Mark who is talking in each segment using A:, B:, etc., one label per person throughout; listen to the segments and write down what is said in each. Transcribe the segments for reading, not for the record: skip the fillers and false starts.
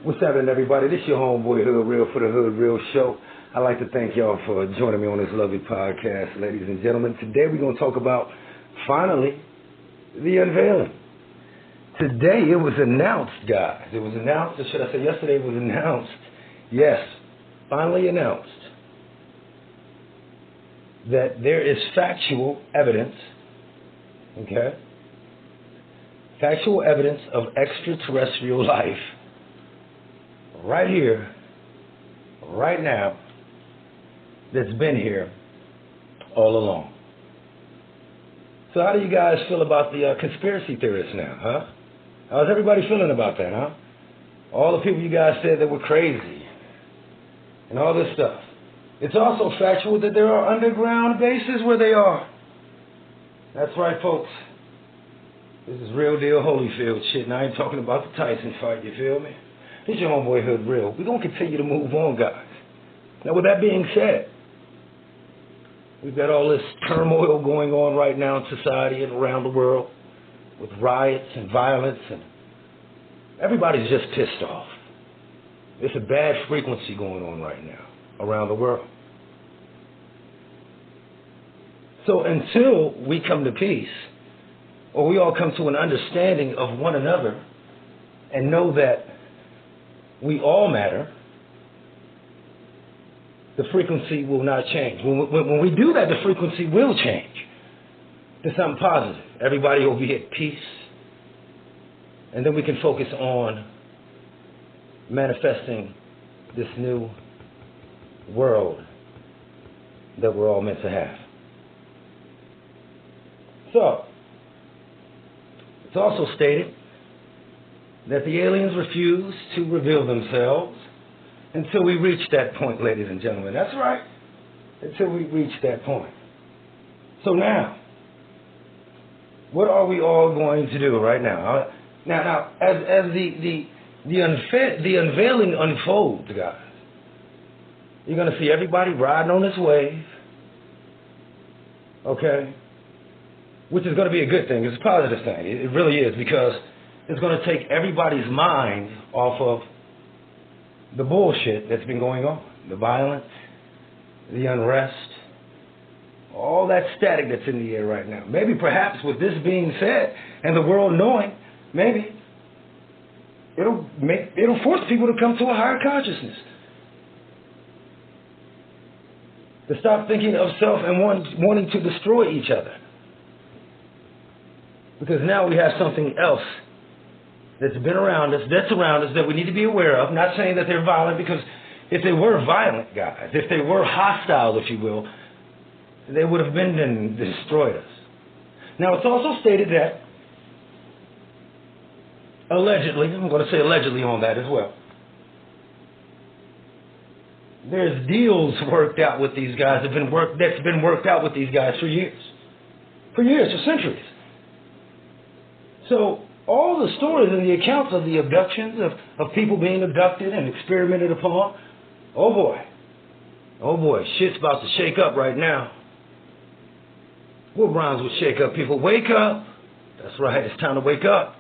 A: What's happening, everybody? This is your homeboy Hoodreal for the Hoodreal Show. I'd like to thank y'all for joining me on this lovely podcast, ladies and gentlemen. Today we're going to talk about, finally, the unveiling. Today it was announced, guys. It was announced, or should I say yesterday it was announced, yes, finally announced, that there is factual evidence, okay? Factual evidence of extraterrestrial life right here, right now, that's been here all along. So how do you guys feel about the conspiracy theorists now, huh? How's everybody feeling about that, huh? All the people you guys said that were crazy and all this stuff. It's also factual that there are underground bases where they are. That's right, folks. This is real deal Holyfield shit, and I ain't talking about the Tyson fight, you feel me? This is your homeboy Hoodreal. We're going to continue to move on, guys. Now, with that being said, we've got all this turmoil going on right now in society and around the world with riots and violence, and everybody's just pissed off. It's a bad frequency going on right now around the world. So until we come to peace, or we all come to an understanding of one another and know that we all matter, the frequency will not change. When we do that, the frequency will change to something positive. Everybody will be at peace. And then we can focus on manifesting this new world that we're all meant to have. So, it's also stated that the aliens refuse to reveal themselves until we reach that point, ladies and gentlemen. That's right. Until we reach that point. So now, what are we all going to do right now? Now, as the unveiling unfolds, guys, you're going to see everybody riding on this wave, okay? Which is going to be a good thing. It's a positive thing. It really is, because it's going to take everybody's mind off of the bullshit that's been going on. The violence, the unrest, all that static that's in the air right now. Maybe perhaps with this being said and the world knowing, maybe it'll force people to come to a higher consciousness. To stop thinking of self and wanting to destroy each other. Because now we have something else that's been around us, that we need to be aware of. I'm not saying that they're violent, because if they were violent, guys, if they were hostile, if you will, they would have been and destroyed us. Now, it's also stated that, allegedly, I'm going to say allegedly on that as well, there's deals worked out with these guys that's been worked out with these guys for years. For centuries. So, all the stories and the accounts of the abductions, of people being abducted and experimented upon, oh boy, shit's about to shake up right now. What rhymes with shake up, people? Wake up. That's right, it's time to wake up.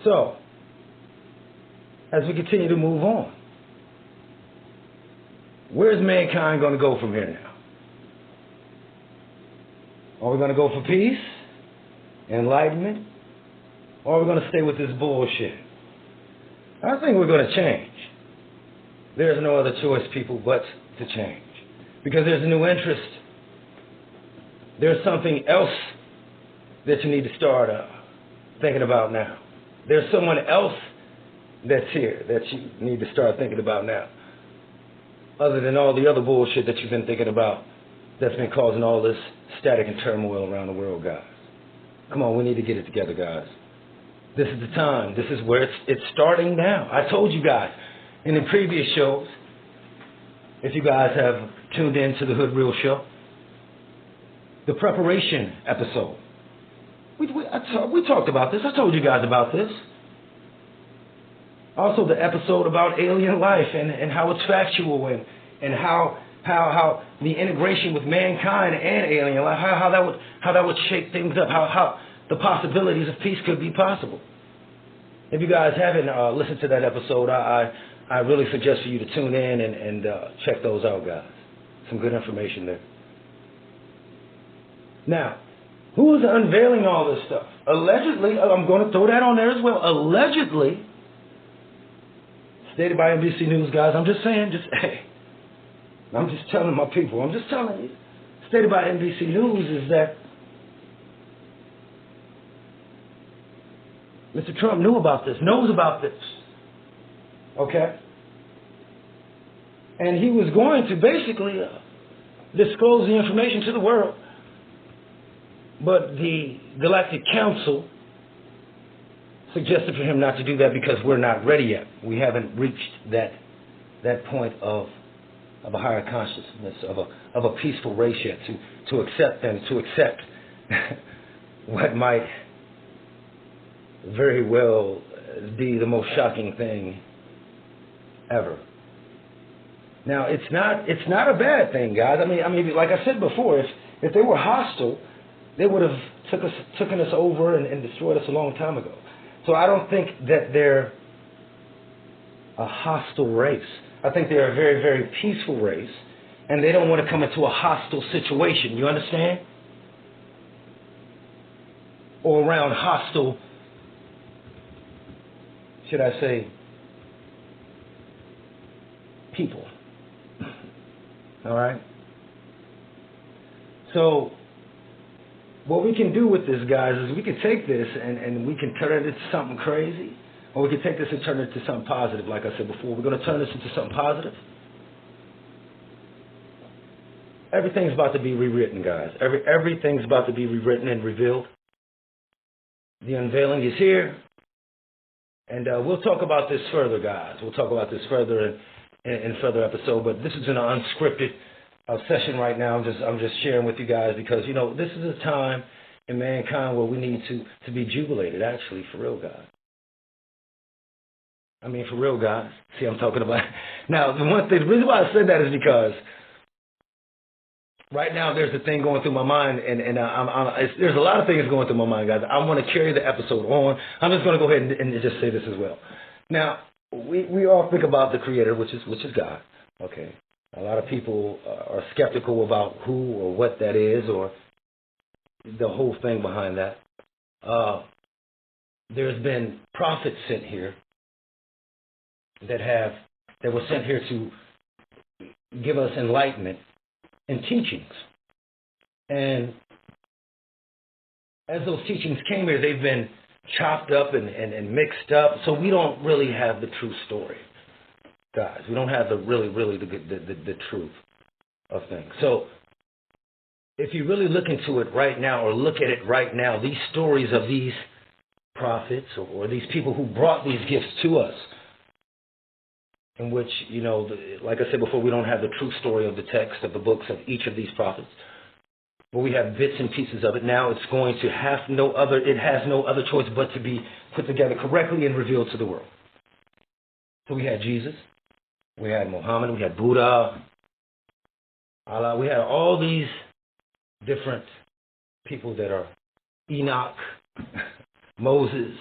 A: So, as we continue to move on, where's mankind going to go from here now? Are we going to go for peace, enlightenment, or are we going to stay with this bullshit? I think we're going to change. There's no other choice, people, but to change. Because there's a new interest. There's something else that you need to start thinking about now. There's someone else that's here that you need to start thinking about now. Other than all the other bullshit that you've been thinking about that's been causing all this static and turmoil around the world, guys. Come on, we need to get it together, guys. This is the time. This is where it's starting now. I told you guys in the previous shows, if you guys have tuned in to the Hoodreal Show, the preparation episode. We talked about this. I told you guys about this. Also the episode about alien life and how it's factual and how the integration with mankind and alien life, how that would shake things up, how the possibilities of peace could be possible. If you guys haven't listened to that episode, I really suggest for you to tune in and check those out, guys. Some good information there. Now, who is unveiling all this stuff? Allegedly, I'm going to throw that on there as well. Allegedly, stated by NBC News, guys. I'm just saying, hey, I'm just telling my people. I'm just telling you. Stated by NBC News is that Mr. Trump knew about this, knows about this. Okay? And he was going to basically disclose the information to the world. But the Galactic Council suggested for him not to do that because we're not ready yet. We haven't reached that point of a higher consciousness, of a peaceful race yet, to accept what might very well be the most shocking thing ever. Now, it's not a bad thing, guys. I mean, like I said before, if they were hostile, they would have taken us over and destroyed us a long time ago. So I don't think that they're a hostile race. I think they're a very, very peaceful race, and they don't want to come into a hostile situation. You understand? Or around hostile, should I say, people. All right? So what we can do with this, guys, is we can take this and we can turn it into something crazy, or we can take this and turn it into something positive. Like I said before, we're going to turn this into something positive. Everything's about to be rewritten, guys. Everything's about to be rewritten and revealed. The unveiling is here. And we'll talk about this further, guys. We'll talk about this further in further episode. But this is an unscripted session right now. I'm just sharing with you guys because, you know, this is a time in mankind where we need to be jubilated, actually, for real, guys. I mean, for real, guys. See, I'm talking about. Now, the reason why I said that is because right now there's a thing going through my mind, and there's a lot of things going through my mind, guys. I want to carry the episode on. I'm just going to go ahead and just say this as well. Now, we all think about the Creator, which is God. Okay. A lot of people are skeptical about who or what that is, or the whole thing behind that. There's been prophets sent here that were sent here to give us enlightenment and teachings. And as those teachings came here, they've been chopped up and mixed up, so we don't really have the true story, guys. We don't have the truth of things. So if you really look into it right now, or look at it right now, these stories of these prophets or these people who brought these gifts to us, in which, you know, like I said before, we don't have the true story of the text of the books of each of these prophets, but we have bits and pieces of it. Now it has no other choice but to be put together correctly and revealed to the world. So we had Jesus, we had Muhammad, we had Buddha, Allah, we had all these different people that are Enoch, Moses,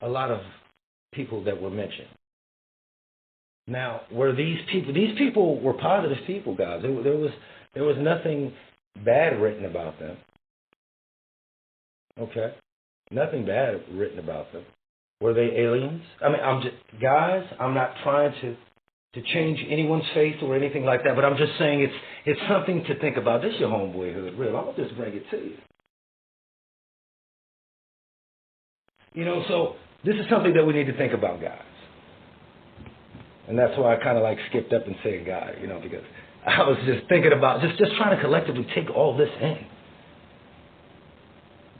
A: a lot of people that were mentioned. Now, were these people were positive people, guys. There was nothing bad written about them. Okay? Nothing bad written about them. Were they aliens? I mean, I'm not trying to change anyone's faith or anything like that, but I'm just saying it's something to think about. This is your homeboy Hoodreal. I'll just bring it to you. You know, so this is something that we need to think about, guys. And that's why I kind of like skipped up and said God, you know, because I was just thinking about just trying to collectively take all this in.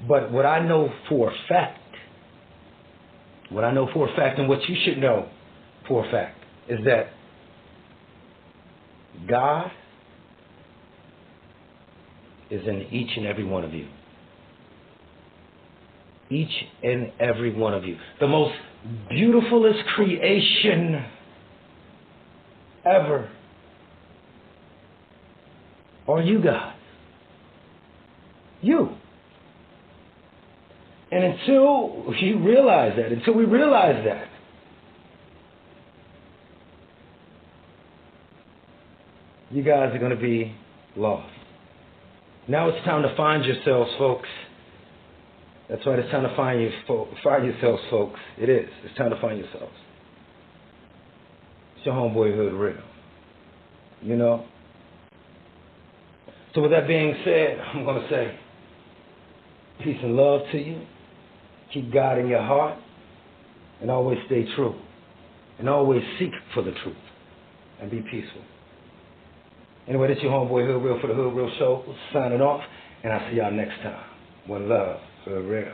A: But what I know for a fact, and what you should know for a fact, is that God is in each and every one of you. Each and every one of you. The most beautifulest creation ever are you, guys. You. And until you realize that, until we realize that, you guys are going to be lost. Now it's time to find yourselves, folks. That's right, it's time to find yourselves, folks. It is. It's time to find yourselves. It's your homeboy Hoodreal. You know? So with that being said, I'm going to say peace and love to you. Keep God in your heart. And always stay true. And always seek for the truth. And be peaceful. Anyway, this is your homeboy Hoodreal for the Hoodreal Show. Signing off. And I'll see y'all next time. One love. Hoodreal.